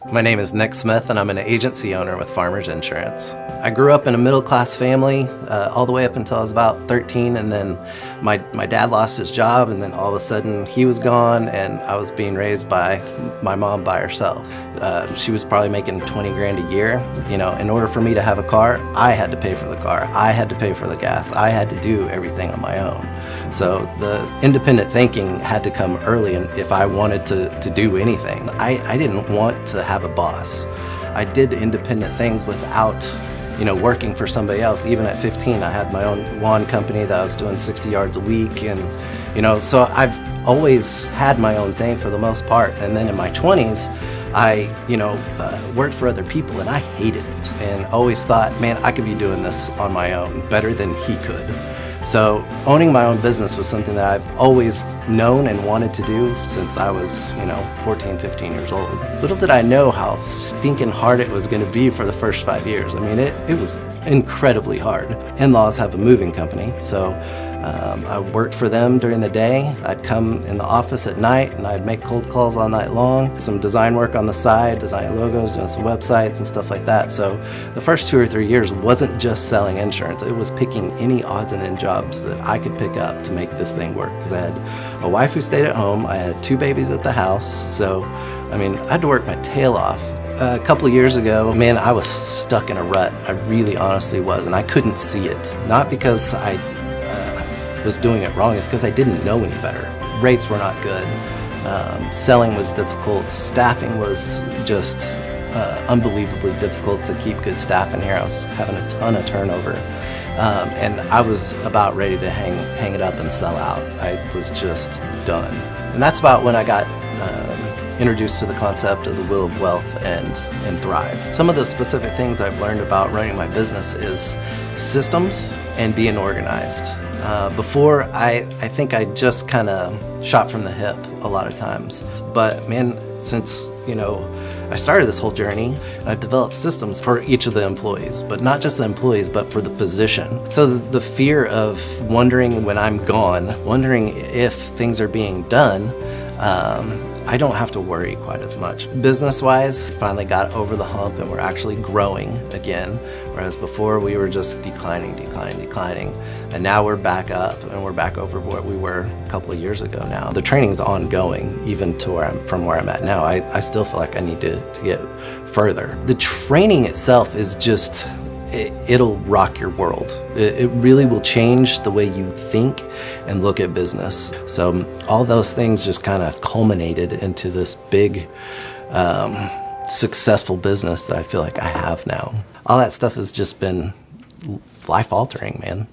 My name is Nick Smith, and I'm an agency owner with Farmers Insurance. I grew up in a middle-class family all the way up until I was about 13, and then my dad lost his job, and then all of a sudden he was gone, and I was being raised by my mom by herself. She was probably making 20 grand a year. You know, in order for me to have a car, I had to pay for the car. I had to pay for the gas. I had to do everything on my own. So the independent thinking had to come early, and if I wanted to do anything. I didn't want to have a boss. I did independent things without, working for somebody else. Even at 15, I had my own lawn company that I was doing 60 yards a week, and so I've always had my own thing for the most part. And then in my 20s, I worked for other people, and I hated it, and always thought, man, I could be doing this on my own better than he could. So owning my own business was something that I've always known and wanted to do since I was, 14, 15 years old. Little did I know how stinking hard it was going to be for the first 5 years. I mean, it was incredibly hard. In-laws have a moving company, so I worked for them during the day. I'd come in the office at night, and I'd make cold calls all night long. Some design work on the side, designing logos, doing some websites and stuff like that. So the first 2 or 3 years wasn't just selling insurance. It was picking any odds and end jobs that I could pick up to make this thing work. Because I had a wife who stayed at home. I had 2 babies at the house. So, I had to work my tail off. A couple of years ago, man, I was stuck in a rut. I really honestly was, and I couldn't see it. Not because I was doing it wrong, it's because I didn't know any better. Rates were not good. Selling was difficult. Staffing was just unbelievably difficult to keep good staff in here. I was having a ton of turnover. And I was about ready to hang it up and sell out. I was just done. And that's about when I got introduced to the concept of the wheel of wealth and thrive. Some of the specific things I've learned about running my business is systems and being organized. Before, I think I just kind of shot from the hip a lot of times. But man, since, I started this whole journey, and I've developed systems for each of the employees, but not just the employees, but for the position. So the fear of wondering when I'm gone, wondering if things are being done, I don't have to worry quite as much. Business-wise, finally got over the hump, and we're actually growing again, whereas before we were just declining, and now we're back up, and we're back over what we were a couple of years ago now. The training's ongoing, even to from where I'm at now. I still feel like I need to get further. The training itself is just, it'll rock your world. It really will change the way you think and look at business. So all those things just kind of culminated into this big, successful business that I feel like I have now. All that stuff has just been life-altering, man.